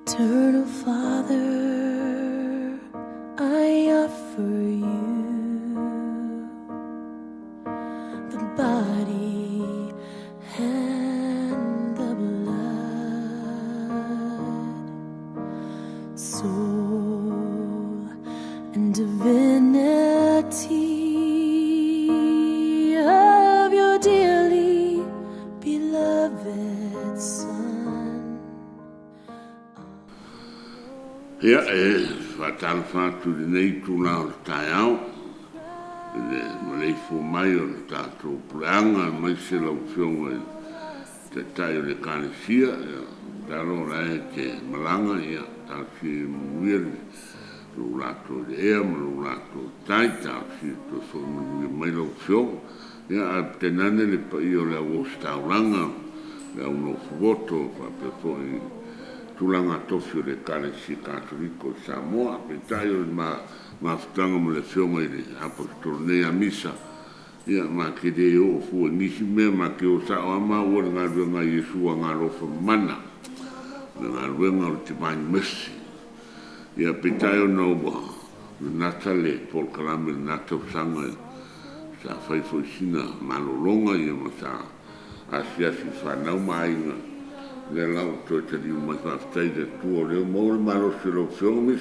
Eternal Father, I offer you the body and the blood, soul and divinity of your dearly beloved Son. Ia whatala whātu nei tūna o tai au. Malei fō mai o le tātou puleanga, mai se lau whionga te tai o le kānesia. Taro rai te malanga ia tāwhi muiri. Lo lato le ea, ma lo lato tai tāwhi to so mai lau whionga. Ia a te nane le pa i o le awos tauranga, le au no fuoto, pa pe fōi tulanga tofi o le Kalesi Katoliko Samoa, pe tai o ma futanga mo le whionga i le apostol nei a misa. Ia ma ke de o fu nisi me ma ke o sa o ama o le ngā ruenga Iesu a ngā rofa mana. Le ngā ruenga o te mai mesi. Ia pe tai o nau wa nata le Paul Kalame le nata usanga sa whaifoisina malolonga ia ma sa asiasi whanau mainga. Le lau to te riu mai whaftai de tua leo maure maro se lau whiongamis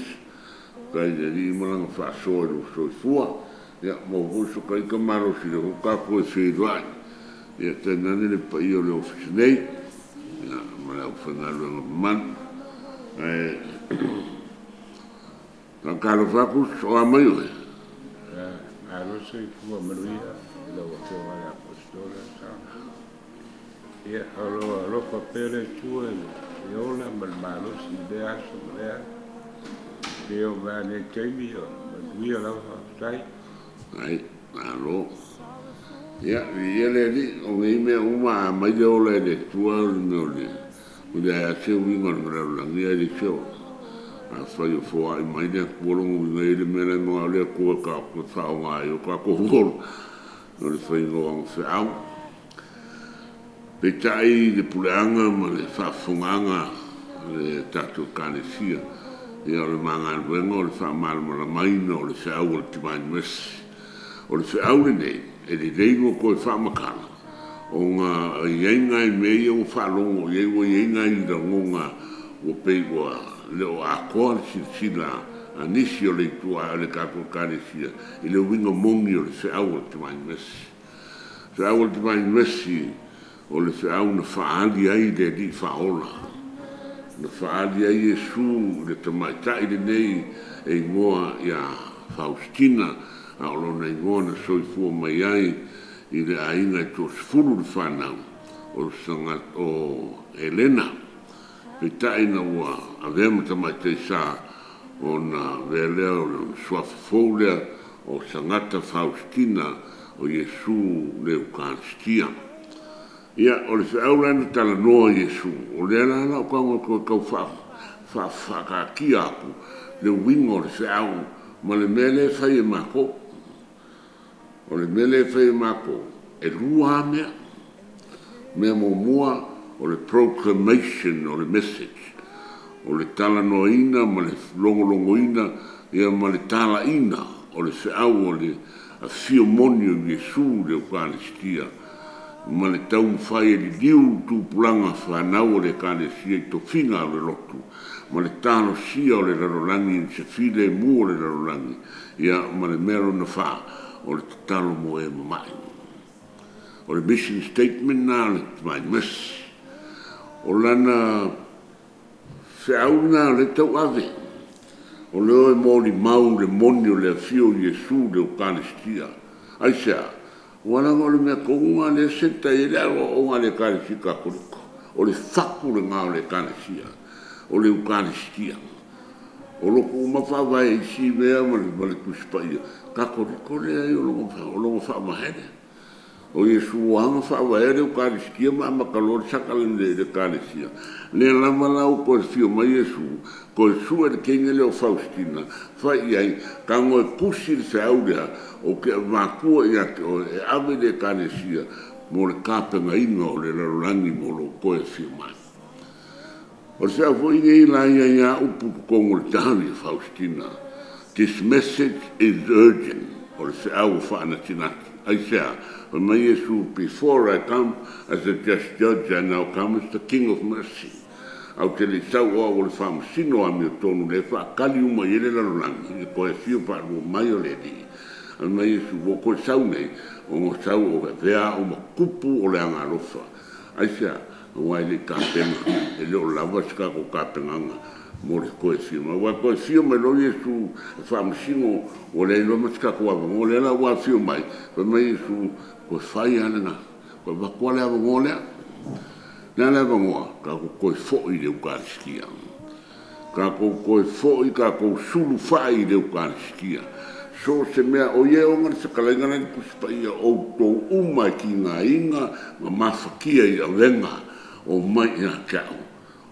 kai de riu maranga whaasoa ro soi fua ia mo huso kai ka maro se lau kako e whiruai ia te nane le pa i o leo whisinei ia ma leo whangaruanga man ka karo whakus o amai oe Arosa i fua maruia lau a whionga le apostola sa ia alofa pere tua e ola malmalosi le aso lea te o vane teimi o manuia lau haftai ai alo ia le li o ngei mea uma mai le ola le tua o le a se winga o ngara langia le seo a whai o fua i mai le kuolongo ngei le mele mga le kua ka whao ngai o ka kohoro no le whai ngoa ngā pe tai le puleanga ma le whaafunganga le tātou kānesia ia o le manga luenga o le whaamalama maina o le whiau o le timaini mesi o le whiau le nei e le reigo koe whaamakana o ngā ienga i mei o whaalongo ienga i rangonga o peiwa le o akoa le sirsila a nisi o le tua o le kātou kānesia i le winga mongi o le whiau o le timaini mesi whiau o le timaini mesi o le whiau na whaali ai le di whaola. Na whaali ai Iesu le tamaitai le nei e ngoa ia Faustina a o lona i ngoa na soifua mai ai i le ainga i tō sifuru le whanau o sanga o Elena. Pe tai na ua a vema tamaitai sa o na velea o na suafafoulea o sangata Faustina o Iesu le Eukaristia. Ia, o le whiau lana tala noa Iesu, o le ala o kaunga kau whakakia aku, le wingo le whiau, ma le mele whai e mako. O le mele whai e mako, e rua mea, mea mo mua, o le proclamation, o le message, o le tala noa ina, ma le longo ina, ia ma le tala ina, o le whiau, o le fiomonio Iesu le Eukaristia, ma le tau whai e li liu tūpulanga whanau o le kānesia i tofinga o le lotu, ma le tāno sia o le rarolangi i se file mua o le rarolangi, ia ma le mero na wha o le tatalo mo e mamai. O le mission statement na le mai mes, o lana whiauna le tau ave, o le oe mōri mau le moni o le afio Iesu le o kānesia, aisea, wana o le mea konga le senta i le o ngā le Kalesi Katoliko, o le whaku le ngā le Kalesia, o le Eukaristia. O loko umawhawai i si mea ma le kuspaia, Katoliko le ai o longo whaamahene. O Iesu wanga whaawai le Eukaristia ma makalori sakale le Kalesia. Le lama lau ko fio mai Iesu, ko sua le kenga le o Faustina, whai ai, ka ngoe pusi le whiaurea, o ke makua i ake o e ame le Kalesia mo le kāpenga inga o le rarolangi mo lo koe whiu mai. O se a foi ngai la ia upu kongoltari Faustina. This message is urgent. O se au whaana tinaki. I say, my Yesu, before I come as a just judge, I now come as the King of Mercy. Au te le tau o le whamasino a mi o tonu le whaakali uma i le larolangi, i koe fio paru mai o le di. A my Yesu, o koe sau nei, o mo sau o vea o ma kupu o le anga rofa. I say, wai le kāpenga, e leo lava sika ko kāpenganga, mo le koe fio. Ma wai koe fio mai lo Yesu, whamasino o le ilo masika ko ava, mo le la wa fio mai, pa my Yesu, koe whai anana, koe wakua le ava ngolea, nā lewa ngoa, ka ko koe fo'i le ukariskia. Ka ko koe fo'i, ka ko sulu whai le ukariskia. So se mea o ye o ngana se kalaingana ni kusipaia o tō umai ki ngā inga, ngā mawhakia i a wenga o mai ngā kao.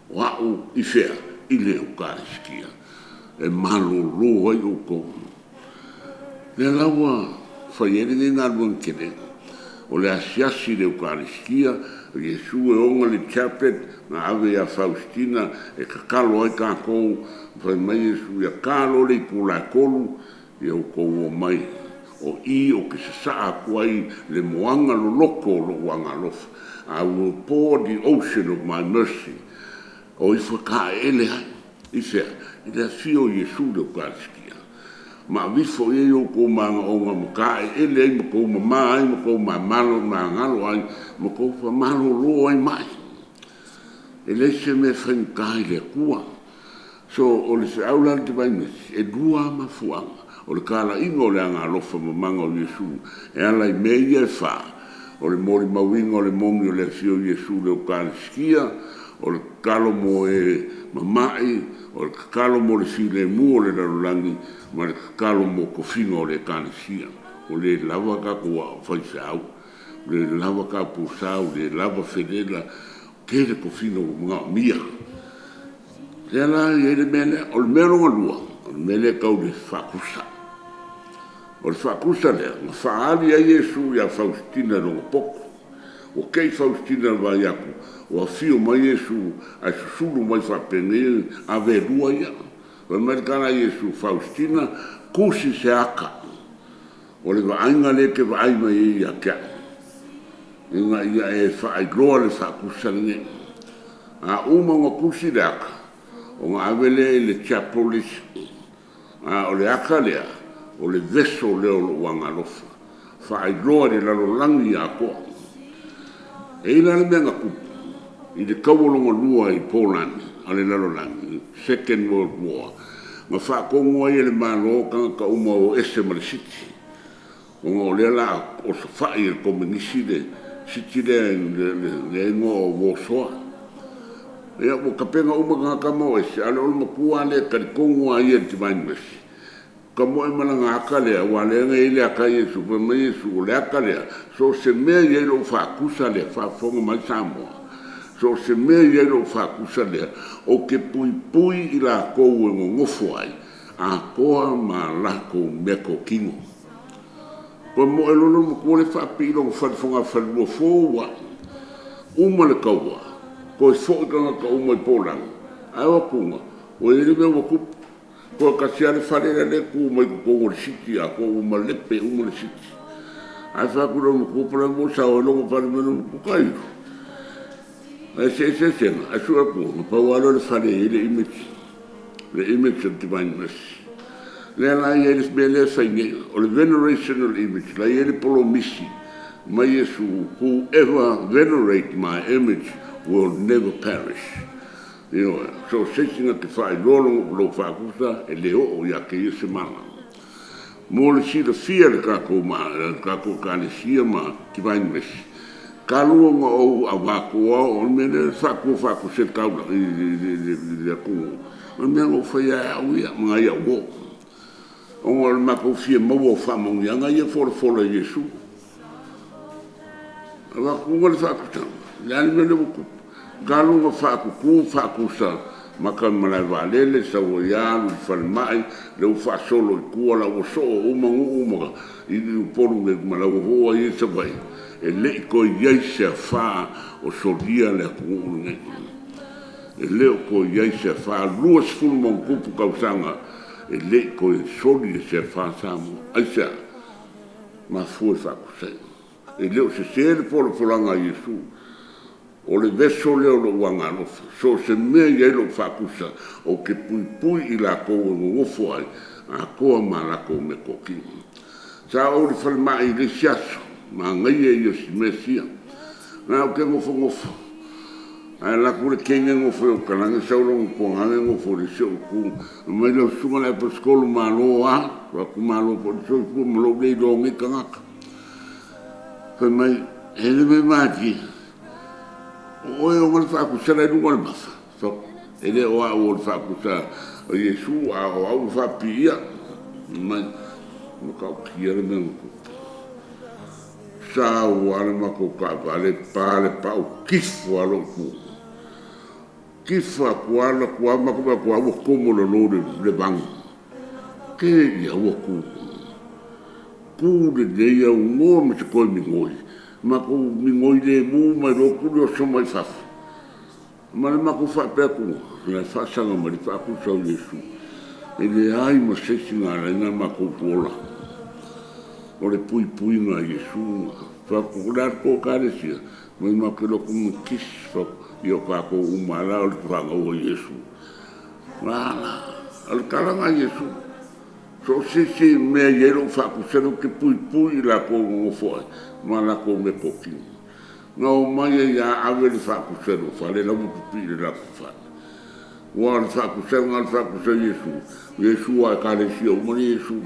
O au i whea i le ukariskia. E malo roa i o kou. Le lawa whaiere ni ngā ruang kene. O le asiasi le ukariskia, Yesu e onga le chaplet na ave a Faustina e kakalo ai kākou whai mai Yesu ia kālo le pula kolu i au kou o mai o i o ke se saa kuai le moanga lo loko lo wanga lofa I will pour the ocean of my mercy o i whaka ele ai i whea i le fio Yesu le ukariskia ma wifo e o ko manga o nga maka e ele ai mako mama ai mako mamalo ma ngalo ai mako fa malo lo ai mai ele se me whankai le kua so o le se aula te vai mesi e dua ma fuanga o le kala ingo le anga lofa mamanga o Yesu e ala i meia e wha o le mori mawinga o le mongi o le fio Yesu le ukariskia o le kalo mo e mamai o le kalo mo le file mu o le larolangi ma le kalo mo kofino o le kanisia o le lava ka kua whaisau le lava ka pusau le lava fedela ke le kofino ngā mia le ala i ele mele o le melo ngalua o le mele kau le whakusa o le whakusa lea ma whaali a Yesu ia Faustina rongo poko o kei Faustina vai aku o a fio mai Yesu a susulu mai whapene a verua ia o mai kana Yesu Faustina kusi se aka o le vainga le ke vai mai ia kia inga ia e whaai gloa le whakusa nge a uma ngā kusi le aka o ngā avele le chapolis o le aka lea o le veso leo lo wanga lofa whaai gloa le lalo langi a koa e ila le mea kupu i le kauolonga lua i Poland a le lalolangi Second World War ma whaakongo ai le malo kanga ka uma o ese ma le siti o ngā le la o sa whai e kominisi le siti le ingo o Warsaw e o kapenga uma kanga kama o ese ale olma kua le karikongo ai e timainmesi ka moe malanga aka lea wa lea ngai le aka Yesu pa mai Yesu o le aka lea so se mea i lo whaakusa lea whaafonga mai Samoa so se mea i lo whaakusa lea o ke pui pui i la kou e ngofo ai a koa ma la kou mea ko kingo pa moe lolo ma kua le whaapilo o whalifonga whalua fōua uma le kaua ko e whaikanga ka uma i Poland awa kunga o e lewe wakupu ko kasia le fare le ku mai ko o siti a ko uma lepe uma le siti ai fa ku no ku para mo sa o no para me no ku kai ai se a sua ku pa walo le fare le image of divine mercy le la ye bele fa o le venerational image la ye polo misi mai Yesu whoever venerate my image will never perish. You know, so setting at the fire, rolling lo facusa, e leo o ya que se mala. Mole si le fear kako kanisia ma ki vai mes. Kalu o avako o mele faku se kaula de ku. O me o foi a uia ma ia wo. O ma ko fie mo o famo ya nga ia for Yesu. Ava ku ngol faku. La me le ku. Galu nga whaakuku sa maka malai walele sa o ianu i whalemai leu whaasolo i kua la o so o umaga i uporu e malau hoa i sa vai e le i koi iei se a whaa o solia le kungu nge e leo ko iai se wha lua sifunu mong kupu kausanga e le ko e soli se wha samu aisa ma fua whakusai e leo se sere polo polanga Yesu o le veso leo lo wanga nofa so se mea iai lo whakusa o ke pui pui i la ko o ngofo ai a koa ma la ko me koki sa o le whalma i le siaso ma ngai e io si mesia na o ke ngofo ai la kule kenga ngofo o kalanga saulong ko hanga ngofo le so ku mai lo suma la po skolu malo a wa ku malo po so ku malo le do ngi kanga fa mai ele me mati o e o mal fa ku sala du mal ba so ele o fa ku sa o Yesu a o fa pia mai mo ka pia le me sa o ale ma ko ka vale pa o kifo alo ku kifa kuala kuama kuma kuama como lo le bang ke ya wo ku de ya ngo me ko mi ngoi ma ko mi ngoi de mu ma ro ku lo so mai fa ma ko fa pe ku la fa sa no ma fa ku so Yesu e le ai mo se singa na ma ko pola o le pui na Yesu fa ku dar ko kare sia ma ko lo ku kis fa io pa ko umala o tranga o Yesu ala al kalanga Yesu so si me yero fa ku sero ke pui la ko mo foi ma la ko me poki no mai ya ave fa ku sero fa le la mo pi la ku fa wa fa ku sero ngal fa ku sero Yesu a ka le si o mo Yesu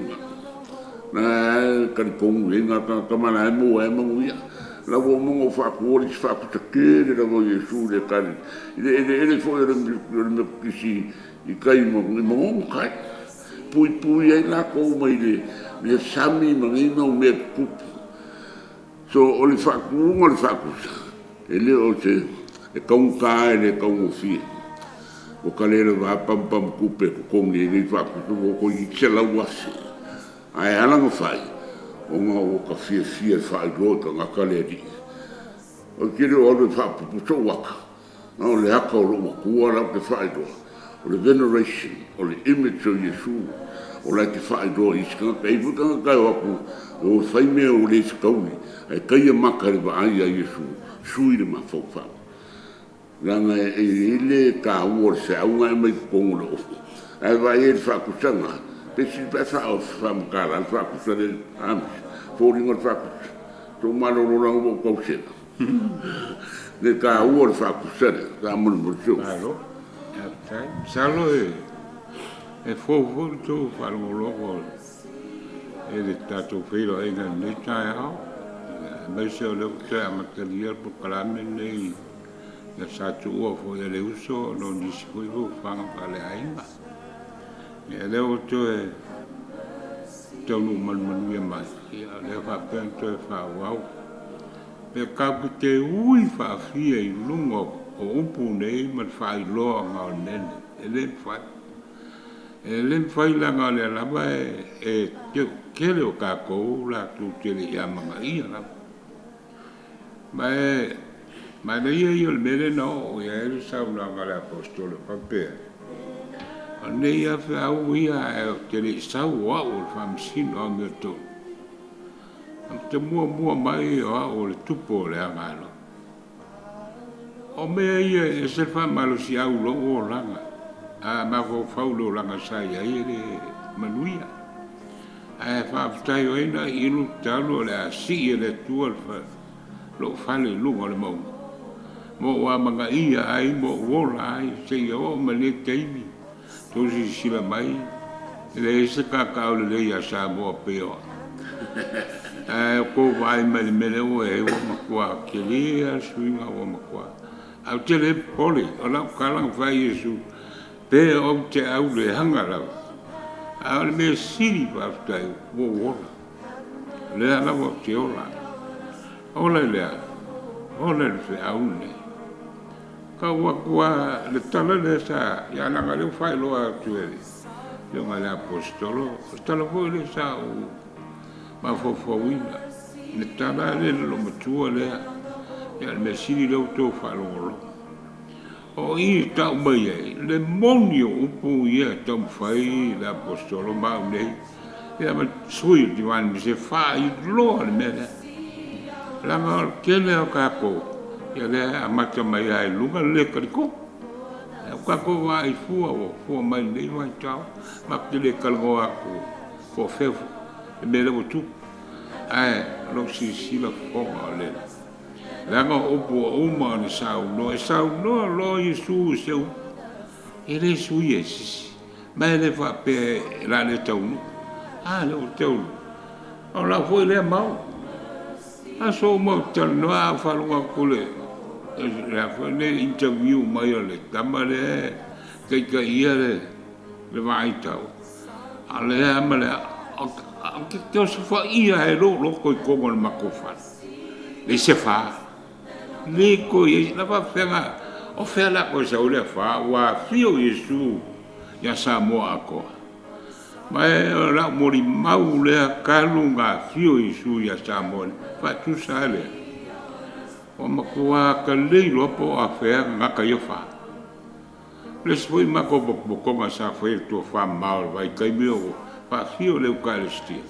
na ka ko ngi na ka ma na mo ya la wo mo fa ku ri fa ku te la wo Yesu le kan ele foi le kisi i kai mo kai pui ai la ko mai le sami mo me ku so o le fa ku ele o te e kong ka ele kong fi o ka le va pam ku pe ko ngi le fa ku ko i tsela wa ai ala mo fai o nga o ka fia fa go ka nga ka le di o kiri o le fa pu so waka no le aka o lo ku ala ke fa do o le veneration o le image of Yesu o la ke fa do i ska ka i puta ka o ku o fai me o le ska ui ai ka ia maka le ba ai a Yesu sui le ma fo fa langa e le ka o se a unga mai ko lo ai va e fa ku sanga pesi pesa o fam kala fa ku sele am for ngor fa to malo lo lo ko se de ka o fa ku sele da mo mo jo alo ya salo e fo to fa lo ko e de tato filo e na ne tai ha mai se o le ko a material po kala me nei na sa tu o fo le uso no di si ko fa pa le ainga e leo to e tonu man ia mai ia le fa pento e fa wau pe ka te ui fa fia i lungo o upu nei man fa i loa ngā nene e len fai la ngā le lama e kele o ka kou la tu tele ia manga ia la ma ne ia i o le mele no o ia e sa una ngā le apostole papea ne ia fe au ia e te le sau a o le whamsino a ngā tō. Am te mua mai o le tupo le angalo. O mea ia e se whamalo si au longo o langa. A mako whaulo langa sai a ia le manuia. A e whaafutai o ina ilu talo le a si e le tua lo whale lunga le mau. Mo wa manga ia ai mo wola ai se ia o male teimi. Tosi sila mai, le se kakao le ia sa mo peo. Ko vai mai mele o e o makua, ke lea suinga o makua. Au te le poli, o lau kalang vai Yesu, pe o te au le hanga lau. Au le me siri waftai, wo wola. Lea lau o te ola. Ola lea, ola le fe au ne. Ka wakua le tala le sa ya langa le fai loa tuere le ngale apostolo tala fo le sa o ma fo wina le tala le lo matua le ya le mesiri le to fa lo o i tau mai ai, le moni o upu ia tau mwhai, le apostolo mau nei, ia ma sui di wani mi se wha i loa le mea, langa o kene o kako, ia le amata mai ai lunga le kariko, o kako wa i fua mai nei wai tau, ma ki le kalango aku, ko fefu, e mele o tu, ai, lo si sila fonga o le, langa opu o uma ni sau no lo Yesu seu ele su Yesus mai le fa pe la le tau le o tau o la foi le mau a so mo tau no a fa lo ko le la foi le interview mai le tamale que ia le vai tau ale amale que o se fa ia e lo ko ko ma ko fa le se fa le ko ye la va fenga o fe la ko sa ule fa wa fio Yesu ya sa mo ako mai la mori mau le kalunga fio Yesu ya sa mo fa tu sale o ma ko ka le lo po a fe nga ka yo fa le foi ma ko ko ma sa foi to fa mal vai kai meu fa fio le eucaristia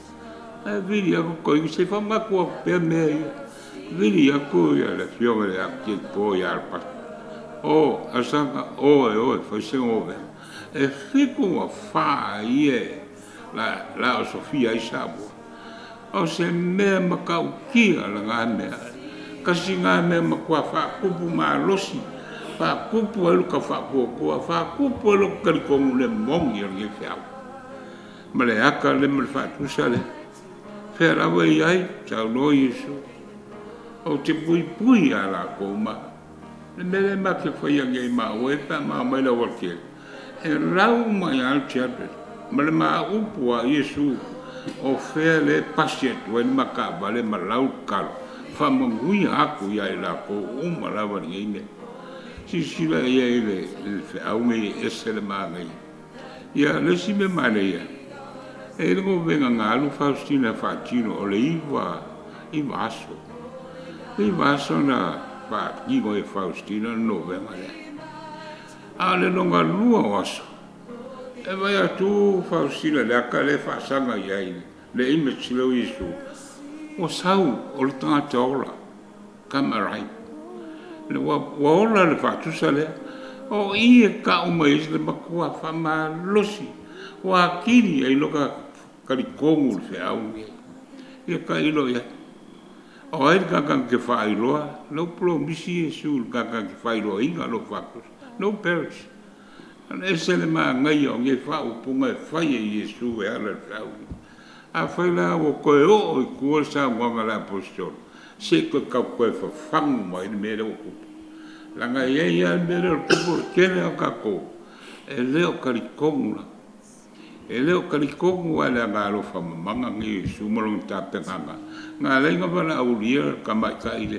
a vidi ko se fa ma ko pe me vini aku ya le fionga le aki po ya pa o asanga o foi se o e fico a fa ie la Sofia isabo o se me ma ka ukia la ngame kasi ngame ma kwa fa kupu ma losi fa kupu elu ka fa ko fa kupu elu ka ko le mong ye ye fa ma le aka le me fa tu sale fe la we ai sa no Yesu o te pui ala ko ma le mele ma ke foi ngai ma o e pa ma mai la worke e rau mai al teatro ma le ma upu a Yesu o fe le passet o ma ka vale ma lau kal fa mo ngui aku ya la ko ma la va ngai si la ya ile fe au ngai esele ma ngai ya le si me ma le ya e lo venga ngalu Faustina Fatino o le iva aso i vaso na pa kigo e Faustina no venga le ale longa lua waso e vai atu Faustina le akale fa sanga yai le ime tsilo Yesu o sau o le tangata ola kamarai le wa ola le fa tusale o i ka uma is le makua fa ma losi wa kiri ai loka karikongu le au ia ka ilo ya o ai kakang ke fai loa no promisi Yesu kakang ke fai loa inga lo fakus no perish an esele ma ngai o nge fa upunga fai Yesu e ala fau a fai la o ko o ko sa wanga la apostol se ko ka ko fa fang mai me lo ku la ngai ya me lo ku kene o ka ko e leo karikonga e leo karikongu ala ngalo fa manga ngi sumalong tapenganga nga lenga bana aulia kamai kai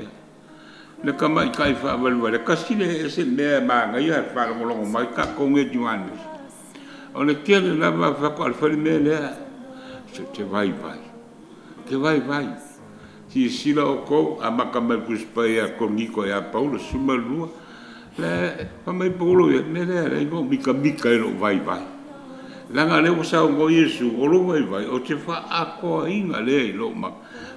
le kamai kai fa valwa kasile ese me manga ya fa ngolong mai ka konge juan ole kele la va fa ko alfa me le se te vai ke vai si sila o ko amaka me kuspa ya ko niko ya paulo sumalua le pa mai paulo ya me le ngo mika no vai langa le sa ngo Yesu o lo vai o te fa ako inga le lo ma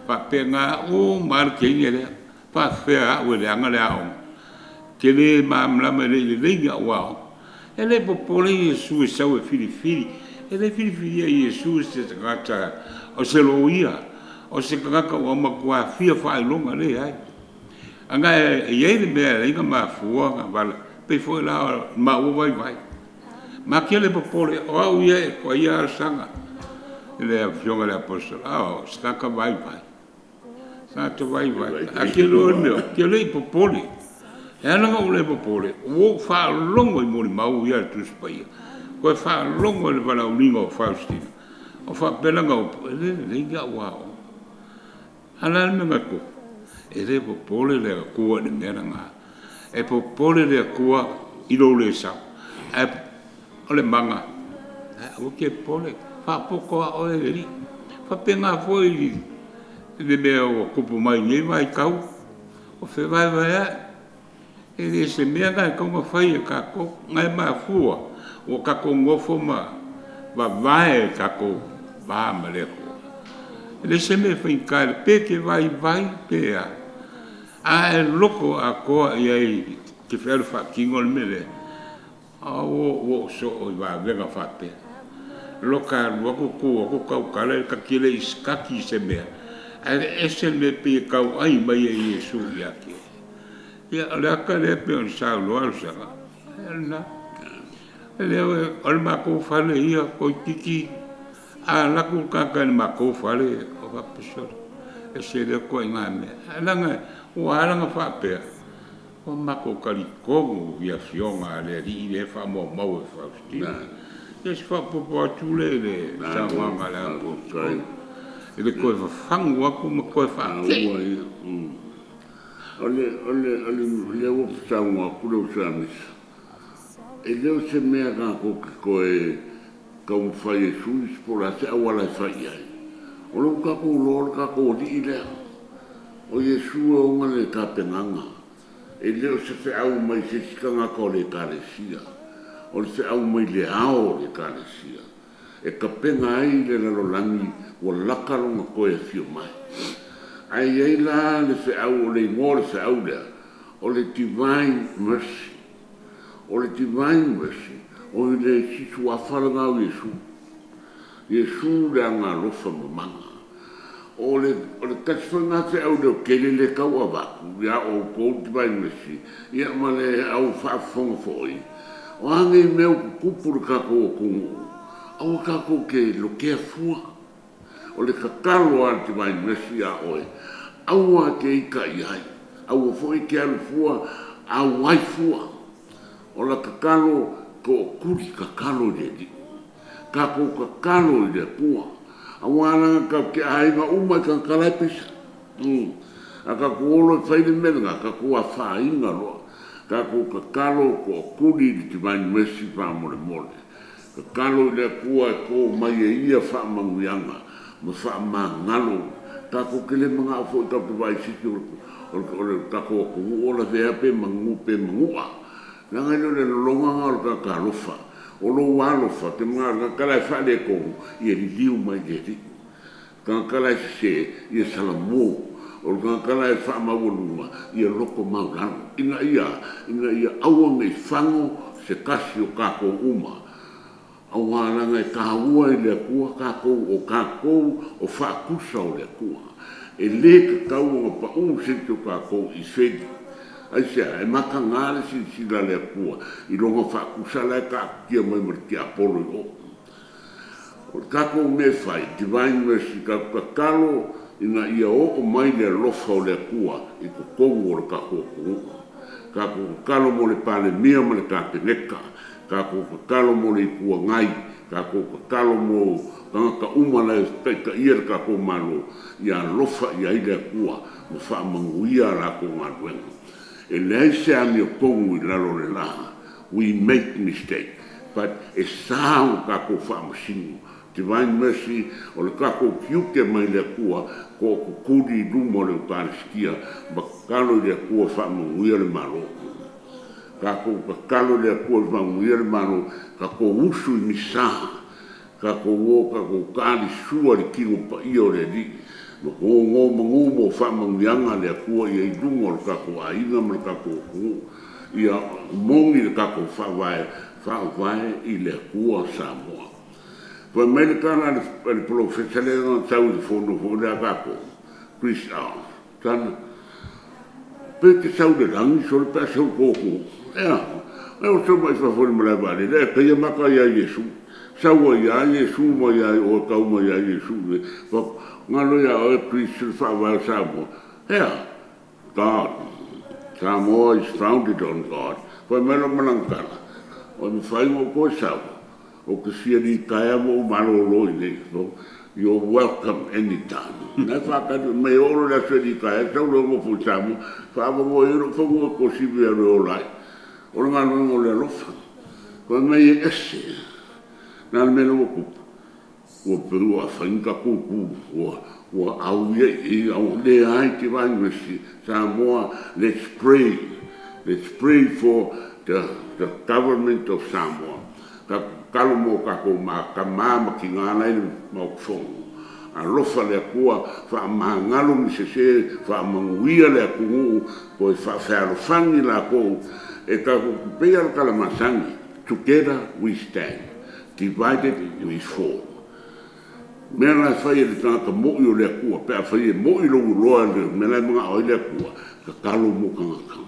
pa penga o mar ke le pa fe a o le anga le ao ke le ma mla me le ga wa ele popole Yesu sa o fili ele fili Yesu se gata o se lo ia o se kaka o ma kwa fia fa longa le ai anga ye le me inga ma fuwa nga pe foi la ma o vai ma che le popole o au ye ko ia sanga le afionga le apostolo staka vai sa to vai aquilo no che le popole e non le popole o fa longo i mori mau ia tu spaia ko fa longo le vala ulingo Faustina o fa belanga le ga wow ala me ngako e le popole le ko de meranga e popole le ko i lo le sa ole manga o ke pole fa poko o eri fa penga foi de meu kupu mai nei mai kau o fe vai e se mea kai konga whai e kako, ngai maa fua, o kako ngofo ma, vae kako, vaa ma leko. Le se me whai kai, pe ke vai pe a loko a koa i ai, ke whēru whakingol mele, o so o va venga fatte loka wako ko kau kale ka kile iskaki se mea ese me pe kau ai mai e Yesu yake ya la ka le pe on sa lo al sa na le ol ma ko fale ia ko tiki a la ku ka ma ko fale o va peso ese le ko ngame ala nga o ala nga fa pe o mako kalikongo ia fionga le ri le fa mo mo fa sti es fa po tule le sa manga la po kai le ko fa fango ko mo ko fa ole le o sa mo ku lo sa mis e le se me ga ko e como fa Jesus por a sa wala fa ia o lo ka ko di le o Yesu o ngale ka penanga e leo se fe au mai se sikanga ko le kalesia o se au mai le ao le kalesia e ka penga ai le langi o lakaronga ko e fio mai ai la le fe au le ngore se au le o le divine mercy o le sisu afalanga o Yesu le anga lofa mamanga o le tasfanga fe au de kele le kau ava ya o ko vai mesi ya male au fa fong foi o ange meu kupur ka ko au ka ko ke lo ke fua o le kakalo anti vai mesi ya oi au a ke ka ai au foi ke al fua au ai fua o la kakalo ko kuri kakalo de di ka ko kakalo de pua awana ka ke ai ma uma ka kala pisa aka ko lo fai de menga ka ko fa inga lo ka ko ka kalo ko kudi di ban mesi pa mo ka kalo le ko mai ia fa mangianga mo fa ngalo ka ko kele mga fo ka vai si o ka ko o la ve pe mangu na ngalo le longa ngal ka lo fa o lo walo fa te mga kala fa le ko i liu mai de kan kala se i salamo o kan kala fa ma voluma i loko maula ina ia au me fango se kasi o ka ko uma awana ngai ka ua i le kua ka ko o fa kusa o le kua e le ka o pa se ka ko i se ai se e makangale si la le kua i longa fa kusala ka kia mai merti apolo o ka ko me fai divine mercy ka kalo ina ia o mai le lofa o le kua i ko kongo o ka ko kalo mo le pale mia mo le ka peneka ka ko kalo mo le kua ngai ka ko kalo mo ka uma le ka ia ka ko malo ia lofa ia i le kua mo fa manguia la ko ngalo e lei se a mio kongu i lalo le laha. We make mistake. But e sao kako whaamasingu. Divine mercy o le kako kiuke mai le kua ko kukuri lumo le utāriskia ma kalo le kua whaamanguia le maro. Kako le kua whaamanguia le maro kako usu i misaha. Kako kāri sua le kingo pa ia o le li. Mangumo whamangianga le kua i lungo le kako ainga ma le kako ia mongi le kako whawae i le kua Samoa. Poi mai le kana le profesa le nga tau le fono le kako Chris Al. Tana pe te sau le rangi so le pe sau koko. E o so mai whafori ma le vale le ka ia maka ia Yesu. Saua ia Yesu ma ia o tau ma ia Yesu. Ngalo ya o Christian Samoa. God. Samoa is founded on God. Poi melo malangkala. O mi fai mo ko Samoa. O que sia di kaya mo malolo ni. You're welcome anytime. Na fa ka me oro la se di kaya sa lo mo fu Samoa. Fa mo iro fo mo ko si vi ro lai. O ngalo mo le lofa. Poi me esse. Na me lo ko o peru a whainga kuku o au ye i au le ai te vai mesi Samoa let's pray Let's pray for the government of Samoa. Ka kalo mo ka ko ma ka ma ki ngana i mo fongo. A lofa le kua fa mangalo ni se fa manguia le ku ko fa fa fangi la ko e ka pe al kala masangi. Together we stand, divided we fall. Mea la fai le tanga mo i o le kua pe a fai mo i lo loa le me la mga o le kua ka kalo mo kanga.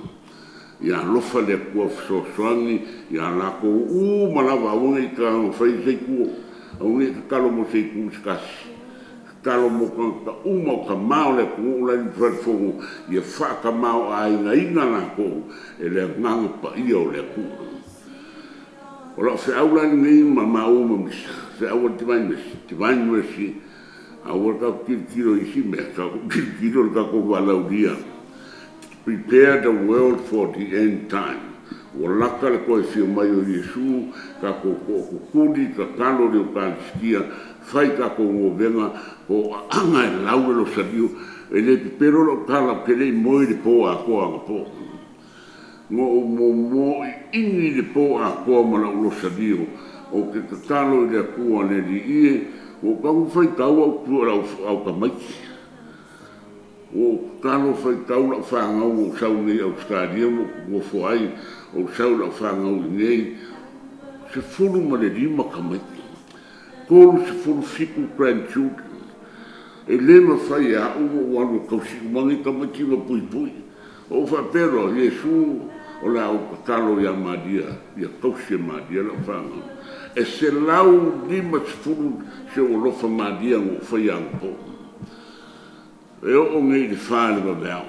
Ya lofa le kua so soangi ya la ko malawa ungi ka fai se ku ungi ka kalo mo se ku skasi kalo mo ka mo ka mau le ku la ni fo ya fa ka mau ai na ina la ko ele ngang pa i o le ku o la fe aula ni ma o mo se aula divine mercy aula ka kilo i si me ka kilo ka ko wala dia. Prepare the world for the end time. O laka le koe whio mai o Yesu, ka ko kuri, ka kano le o kāniskia, whai ka ko ngō venga, o anga e lau e lo sariu, e le pipero lo kala ke le moi le po a koa nga po. Ngō mo ingi le po a koa ma lau lo sariu, o ke ka kano le a kua ne li ie, o ka whai kau au kua au ka maiki. O kano fai tau la whangau o sau nei au skaria mo foai o sau la whangau nei se furu ma le lima ka mai kōru se furu fiku grandchildren e lema fai a umo wanu kausi mangi ka mai ma pui pui o wha pero Yesu o la au kalo ya madia ya kausi madia la whangau e se lau lima se furu se o lofa madia o fai ang po e o ngai de fale ba bea.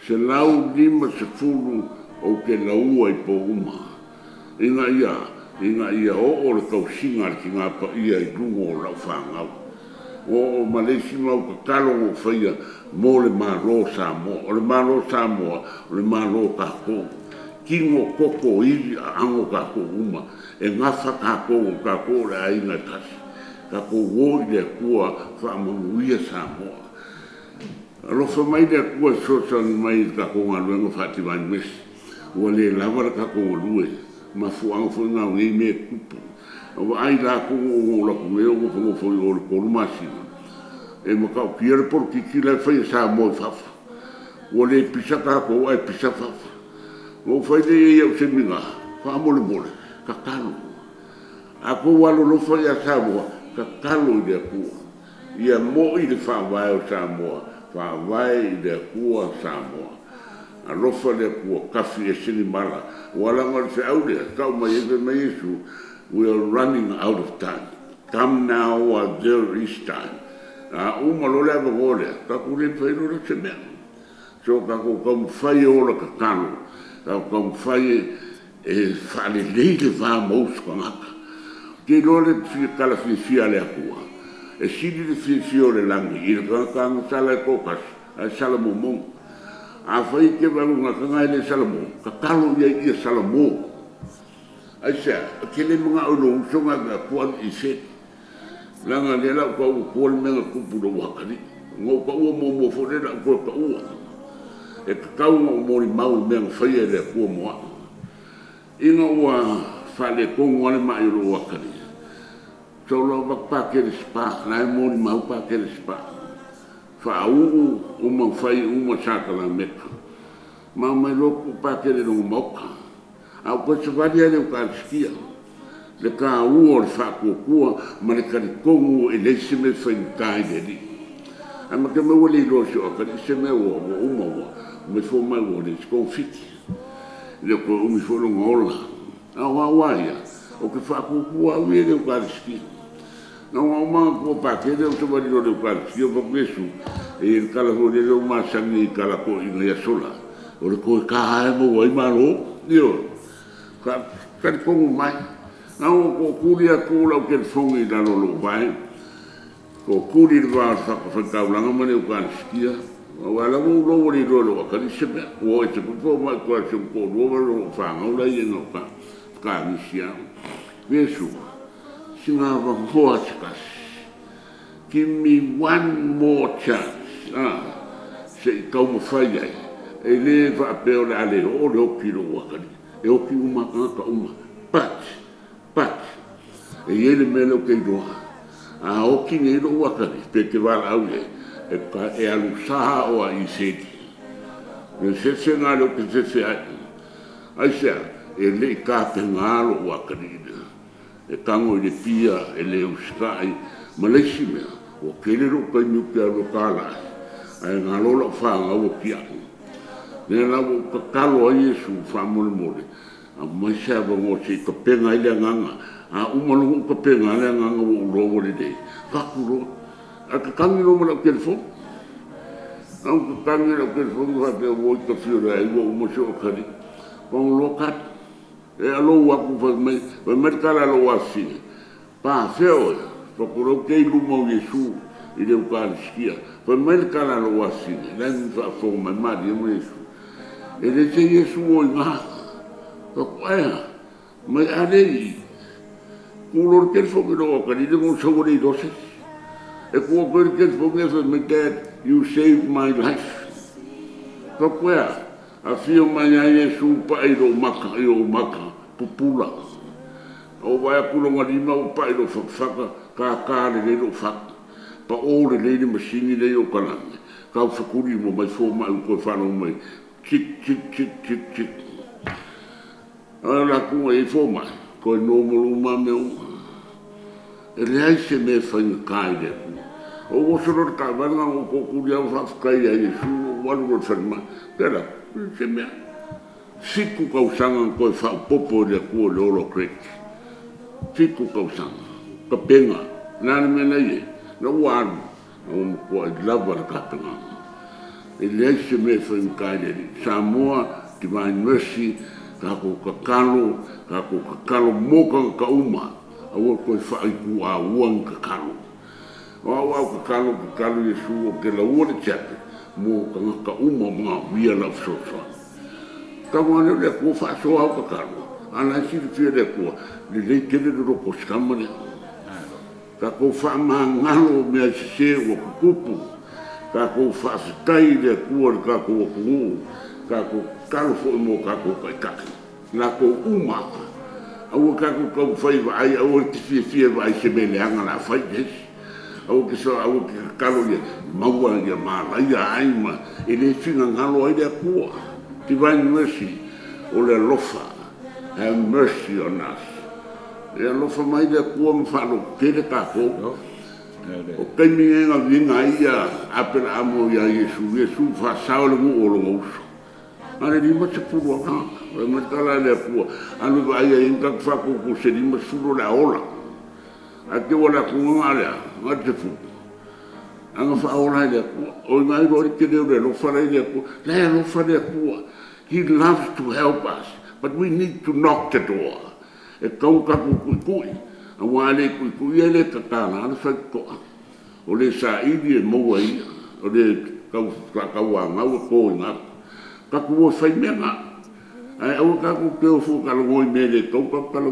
Se lau lima se fulu o ke laua i po uma. Inga ia o le kausinga ki ngā pa ia i rungo o lau whangau. O malesi mau ka kalo o whaia mo le maro Samoa. O le maro Samoa, o le maro kako. Kingo koko ili a ango kako uma. E ngafa kako o kako le aina tasi. Kako woi le kua whamanuia Samoa. Alofa mai le kua sosan mai ka ko nga luenga fati vai mes. Ua le lava ka ko lue. Ma fuanga fu nga ngi me kupu. Ua ai la ko la ko me o ko fo o ko masi. E mo ka pier por ki la fai sa mo fafa. Ua le pisa ka ko ai pisa fafa. O fai de ia se minga. Fa mo le mole. Ka kalo. A ko walo lo fai a sa mo. Ka kalo de ku. Ia mo i le fa vai o sa mo. Fa vai de kua Samoa. A lofa le kua kafi e sini mala. Wala ngal se aulia. Kau mai eve mai Yesu. We are running out of time. Come now while there is time. Uma lo le ava ngole. Kaku le whaino le se mea. So kaku kam whai ola ka kano. Kaku kam whai e whale leile wha maus ka ngaka. Ke lo le kala fia le akua. E sini le fio le langi i le kanga sala e kokas a salamo mong a fai ke walu nga kanga i le salamo ka kalo ia salamo a sea ke le mga ulo usonga ka puan i set langa le lau ka u kual menga kupu do wakari ngau ka ua mo fore la kua ka ua e ka kau ngau mori mau menga fai e le kua moa inga ua fale kongu ale mai ulo wakari Tolo bak ke spa, na mo ni mau pa ke spa. Fa u ma fai uma sakala meka. Ma mai loko pa ke no moka. A ko se varia le ka skia. Le ka u o fa ko ko ma le ka kongu e le se me fai kai de di. A ma ke me wole lo so ka se me o uma me fo mai o le sconfiti. Le ko mi fo lo ngola. A wa ya. O ke fa ko ko a we le ka skia. Não há uma copa que eu estou ali no quarto, eu vou ver isso. E ele cala o dedo uma sangue cala com ele ia sola. O que cai mo vai malo, dio. Kan como mais. Não o curia cula o que fongue da lo vai. O curir vai fa langa mane o kan skia. O ala mo lo ri lo ka ni se o e se po ma ko se ko lo fa no la ye no ka ni sia. Vesu. Singava vodkas. Give me one more chance. Sei como falhei. e le fa peo le ale o le oki lo wakari e oki uma ka uma pat e ele melo ke do a oki ne lo wakari pe ke va au e ka e alu sa o a iseti ne se nga lo ke se ai se e le ka pe ngalo wakari e tango i le pia e le uskai ma le sime o ke le ro ka nyu ke lo kala ai ngalo lo fa ngau kia ne la ka kalo ai su fa mole mole a mai se ba mo se ka penga ile nganga a umalu ka penga ile nganga o ro wo le de fa ku a ka kangi no mo ke fo a ka kangi no ke fo va pe wo ka fiore ai wo mo se o kali con lo kat e alo wa ku fa mai va mercala lo wa si pa feo po ko ke lu mo yesu i le ukaristia fa mercala lo wa si la mi fa fo mai ma di mo yesu e le se yesu o nga ko mai ale kulor ke fo ke lo ka di mo so ni do se e ko ke fo ke so me dad you saved my life ko a fio mai yesu pa i do maka pupula o vai pulo ngari ma pa i do faka ka le do faka pa o le le machine le o kana ka fakuri mo mai fo mai ko fa no mai chik ala ku e fo mai ko no mo ma me e le ai se me fa ni kai de o wo so ro ka va na ko ku dia fa kai ai su wa ro fa ma pera se me siku kausanga ko fa popo le ku le olo krek siku kausanga ka penga na me na ye no wa no ko lava ka penga e le se me fa in kaide Samoa divine mercy ka ko kalo mo ka uma a wo ko fa i ku a won ka kalo o ka kalo yesu o ke la wo le chape mo ka uma ma via la so ka wana le ko fa so au ka kalo ana si fi le ko le ke le ro ko skamane ka ko fa ma ngalo me se o kupu ka ko fa stai le ko ka ko kalo fo mo ka ko ka na ko uma au ka ko fai vai au ti fi vai se me le anga la fai des au que so au que kalo ye maua ye mala ya ai ma ele finga ngalo ai de ko divine mercy o le lofa have mercy on us e lofa mai de ko mo fa lo ke de ka ko o ke mi nga vinga ia apela amo ya yesu fa sao le mo o lo ale di mo se puro ha o me tala le pu anu va ia in ka fa ko se di mo suro la ola a ke wala ko ngala ma te fu anga fa ola le o mai ro ke de lo fa le ko le lo fa le ko he loves to help us but we need to knock the door e kau ka ku a wale ku ele ka na fa ko o le sa idi mo ai o le ka wa ma ko na ka ku fai menga ai au ka ku ke fu ka lo me le to ka lo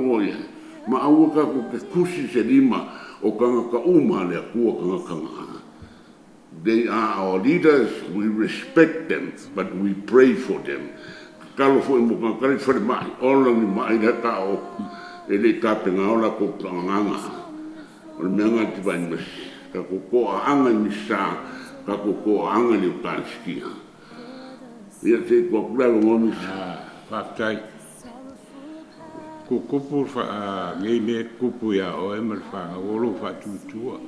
ma au ka ku ke kusi se lima o ka uma le ku ka they are our leaders we respect them but we pray for them ka lo fu mo ka fa mai all of mai da ka o ele ka penga ola ko nganga o menga ti ban mes ka ko anga ni sa ka ko anga ni ta skia ia te ko kula ngomi fa tai ko kupu fa ngai me kupu ya o emer fa o lo fa tutua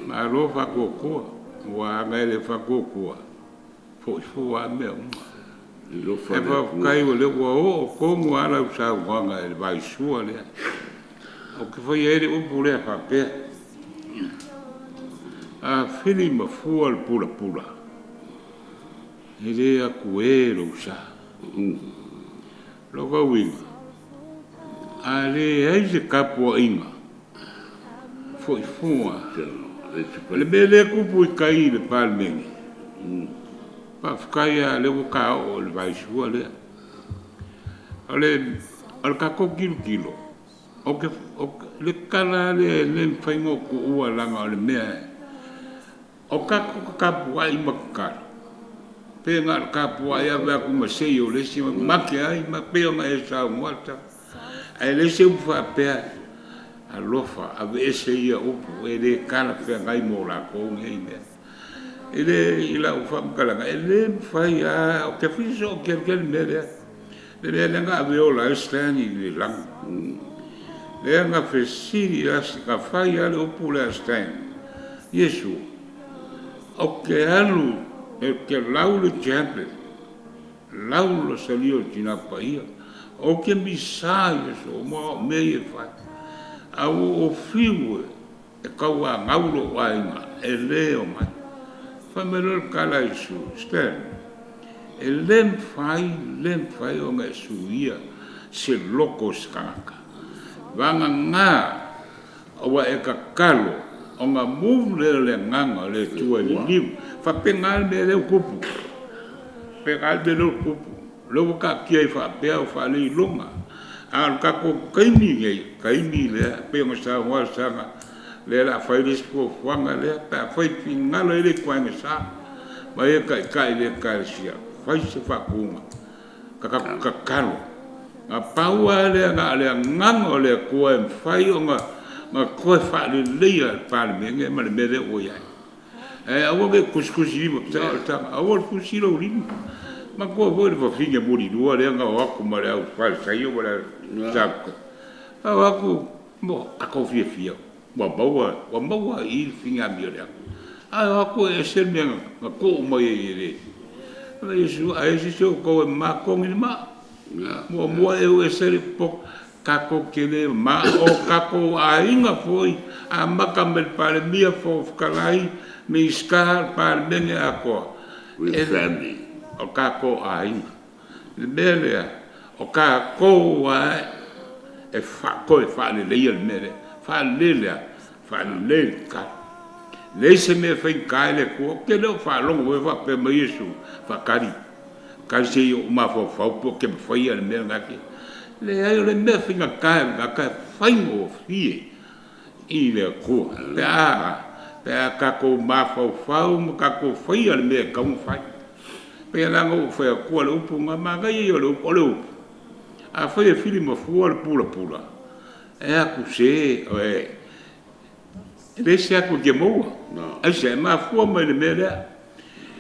ma lo fa ko wa ngai le fa ko fo wa me lo fa kai o le o ko mo ala sa wa ngai vai su ale o que foi ele o pule fa pe a fili ma fu al pula ele a kuelo sa logo winga ale ai se capo inga foi fua le bele kupu kai le palmengi pa fkaya le ka o le vai sua le ale al ka ko kilo o que le kala le faimo ku ua langa le me o ka ko ka ai makar pe nga ka po ia va ku ma se yo le si ma ke ai ma pe nga e sa morta ai le se fa pe a lofa a ve se ia o e le kala pe ngai mo la ko ngai me ele ila o fa kala ele fa ia o ke fiso ke me le nga ve o la stani le lang le nga fe si as ka fa ia le o pula stani Yesu o ke alu e ke laulu champion laulu salio tina paia o ke misa Yesu mo me e fa au o fiu e kaua ngaulo wainga e leo mai fa melor kala Yesu sten e lem fai o nga suia se loko skaka vanga nga o e kakalo o nga move le nganga le tua le liu fa pengal me le kupu pengal me le kupu lo ka kia fa pe o fa le longa al ka ko kaimi le pe mo sa wa sa le la fa le spo wanga le pa fa fingal le kwa me sa ma e ka le ka sia fa se fa kuma ka kalo a paua le nganga le ko em fa yo ma ko fa le pa me ma le me o ya awo ke kuskusi mo ta awo kusi lo ri ma ko vo le finga mori do le nga wa ko ma le fa sa yo wala ta awa ko mo a ko fia wa bawa il finga mi le awa ko e se me ma ko mo ye Yesu a Yesu ko ma ko ni ma mo e se po kako kele ma o kako a inga foi a makamel para mia fo kalai me ska para mene ako with family o kako a inga bele o kako a e fa ko e fa le le mele fa le ka le se me fa ka le ko ke lo fa lo we fa pe me Yesu fa kari se yo ma fo po ke fa ia le mele ngaki le ai le me finga ka fai mo fie i le ko pe ka ko ma fa mo ka ko fai le me ka un fai pe la ngo fa ko le upu ma ga i le upu a fa le fili mo fu le pula e a ku se le se a ku ke mo a se ma fu mo le me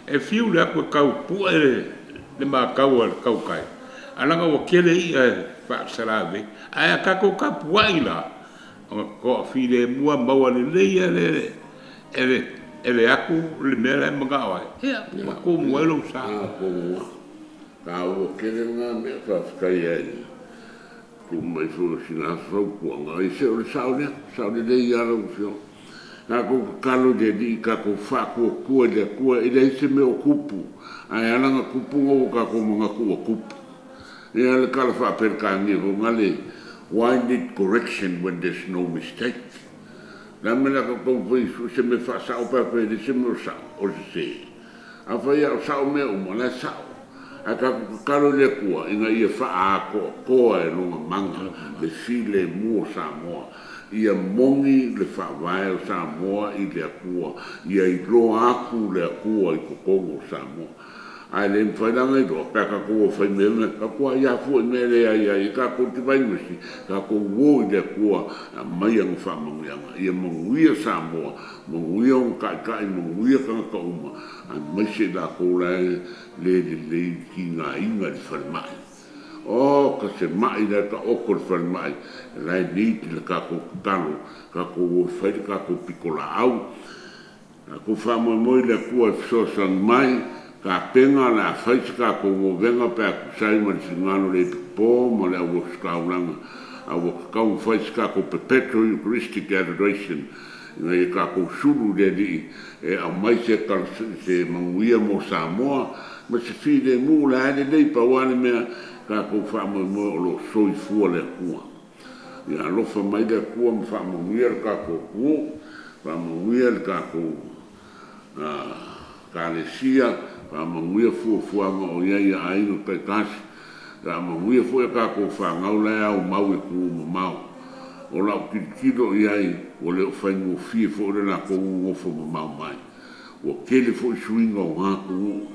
e fiu le ko ka pu le ma ka kai alanga o kele i fa salave ai ka ko ka puaila ko file mua maua le ele aku le mera magawa ma ko muelo sa ka o kele nga me fa kai ku mai fu sina so ku nga i se o saune de ya lo fio na ko kalo de di ka ko fa ko ele se me okupu ai alanga kupu o ka ko nga ku okupu ya le kala fa per kangi ho ngale why need correction when there's no mistake la me la ko foi se me fa sa o pa pe de se me sa o se a fa ya sa o me o mo la sa a ka kalo le kua inga ia fa a ko e no manga le file mo sa mo ia mongi le fa vai o sa mo i le kua ia i ro aku le kua i ko sa mo ai le whainanga i roa, ka ko whai mea, ka kua ia fua i mea lea ia, ka ko te vai misi, ka ko wo i le kua, mai ang whamangianga, ia manguia Samoa, manguia on kai, manguia kanga ka uma, a mai se la ko lai, le ki ngā inga li whanmai. O, ka se mai le ka oko li whanmai, lai niti le ka ko talo, ka ko wo whai, ka ko pikola au, ka ko whamoi le kua i fsosang mai, ka penga la faisi ka ko mo venga pe ku sai mo singano le po mo le wo skaulanga a wo ka u faisi ka ko perpetual Eucharistic adoration ngai ka ko sulu de di e a mai se ka se manguia mo Samoa ma se fide mu la de dei pa wana me ka ko fa mo lo soi fu le ku ya lo fa mai de ku mo fa mo mier ka ko ku fa mo mier ka ko ka le sia ka manguia fua o ia ai no pe kasi ka manguia fua ka ko fa ngau la au mau e ku mau o la kilo ia o le fa ngo fie fo le na ko ngo fo mau mai o kele fo swinga o ha ku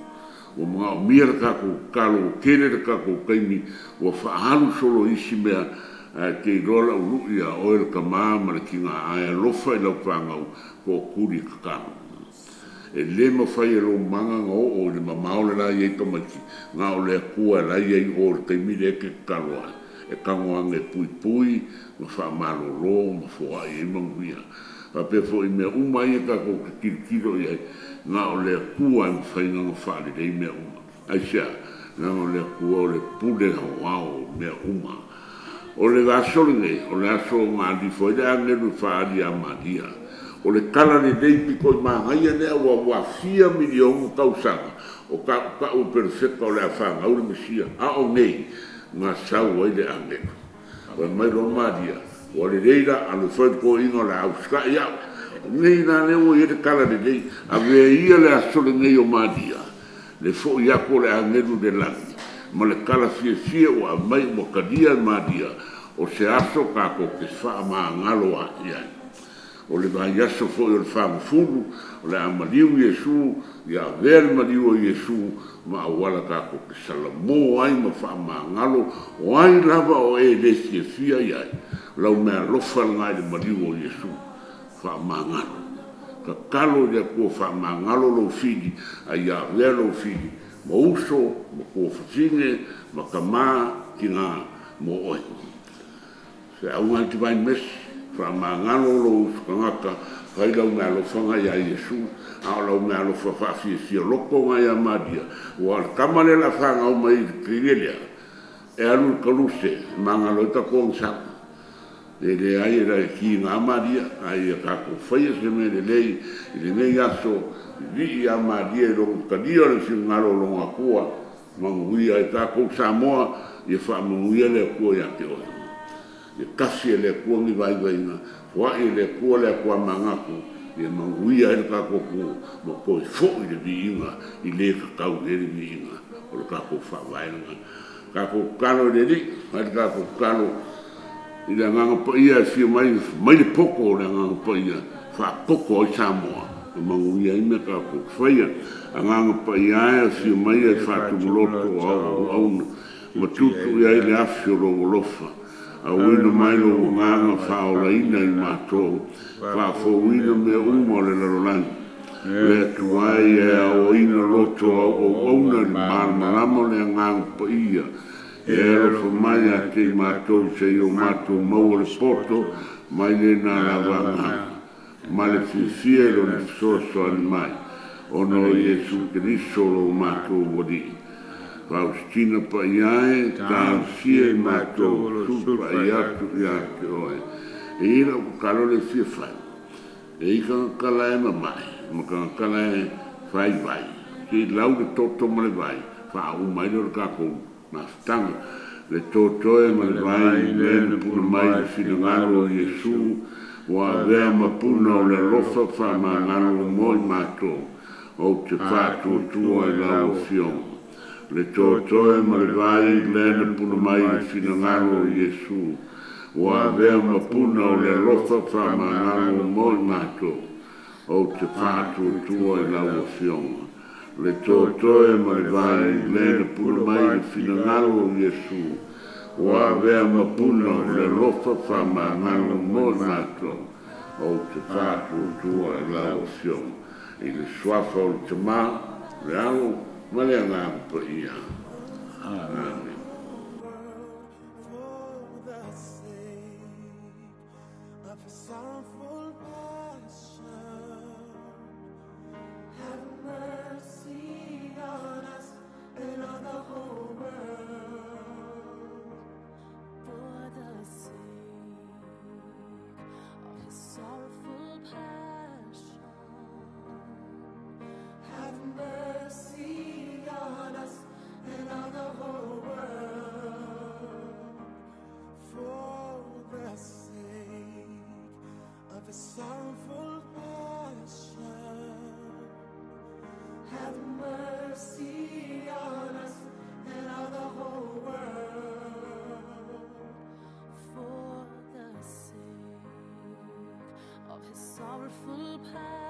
o mga o mia ka ko kalo kere ka ko kaimi o whaahalu solo isi mea ke rola ulu ia o el kama ma le kinga ai lofa i lau whangau ko kuri ka kano. E le ma whai e lo manga ngā o le ma maole la iei kamaki ngā o le akua la iei o le kaimi le ke kalo ai. E kangoanga e pui pui ma whaamalo lo ma fua i e manguia. A pe fo i mea umai e ka ko ke kirikiro iei ngā o le akua i mwhainga ngā whaare rei mea uma. Aisha, ngā o le akua o le pule hawao mea uma. O le gasole nei, o le aso ngā di foi le angeru whaari a madia. O le kala le dei piko i mahangaia lea wa fia miliongu kausanga. O ka u perfecta o le awhanga, au le mesia. A o nei, ngā sau ai le angeru. O mai ro madia. O le reira anu foi ko ingo le au ska ia. Nei na ne o ile kala le dei. A vea ia le asole nei o madia. Le fo ia ko le angeru de langi. Ma le kala fie o a mai mo kadia madia o se aso ka ko ke wha maa ngalo a iai. O le vai aso fo i o le wha mfulu, o le amaliu Iesu, ia vere maliu o Iesu, ma awala ka ko ke salamo ai ma wha maa ngalo, o ai lava o e lesi e fia iai, lau mea lofa ngai le maliu o Iesu, wha maa ngalo. Ka kalo ia kua wha maa ngalo lo fidi, a ia vere lo fidi, ma uso, ma kua whasine, ma ka maa ki ngā mo oi. Se au ngai te vai mesi, wha maa ngalo lo usu ka ngaka, kai lau mea lo whanga ia Iesu, a lau mea lo whawhawhia sia loko ngai a madia, ua kamane la whanga o mai kirilea, e alu kaluse, ma ngalo ita kong saka. Le le ai era ki ngā madia, ai a kako whaia se me le lei, i le nei aso, vi a madia i rongo kadia le si ngaro longa kua, manguia e kako Samoa, i wha manguia le kua i ake oi. I kasi e le kua ngi vai vaina, wa i le kua le kua mangaku, i manguia e kako kua, ma koi fo i le vi inga, i le kakau le vi inga, o le kako wha vaina. Kako kalo le li, hai kako kalo, i le nganga pa ia fia mai le poko o le nganga pa ia wha poko i Samoa o manguia i mea ka ko whaia a nganga pa ia e fia mai e wha tumuloto au matutu ia i le afio lo lofa a uina mai lo nganga wha o la ina i mātou wha fo uina mea uma o le larolangi le tuai e o ina loto o auna li marama le nganga pa ia e ero mai a te mātou se i o mātou mau le poto mai le nā lavanga ma le fifia lo le fisoso ani mai ono Iesu Keriso lo mātou wadi Faustina pa iae tāu sia i mātou supa i atu i ake oe e ina ku kalo le fia fai e ika kala e mamai ma ka kala e fai vai ki lau le toto ma le vai fa umai le kako ma stanga le totoe ma le vai le puna mai le finangalo o Iesu wa vea ma puna o le lofa fa ma ngalo moi mato o te fatu tua i lau fion le totoe ma le vai le puna mai le finangalo o Iesu wa vea ma puna o le lofa fa ma ngalo moi mato o te fatu tua i lau fion le totoe ma le vai le puna mai le finangalo o Iesu wa vea ma puna le lofa fa ma ngalo mo mato o te fatu tua e lau fion i le swafa o le tama le alo ma le ngā pa ia amen. Sorrowful passion, have mercy on us and on the whole world, for the sake of his sorrowful passion.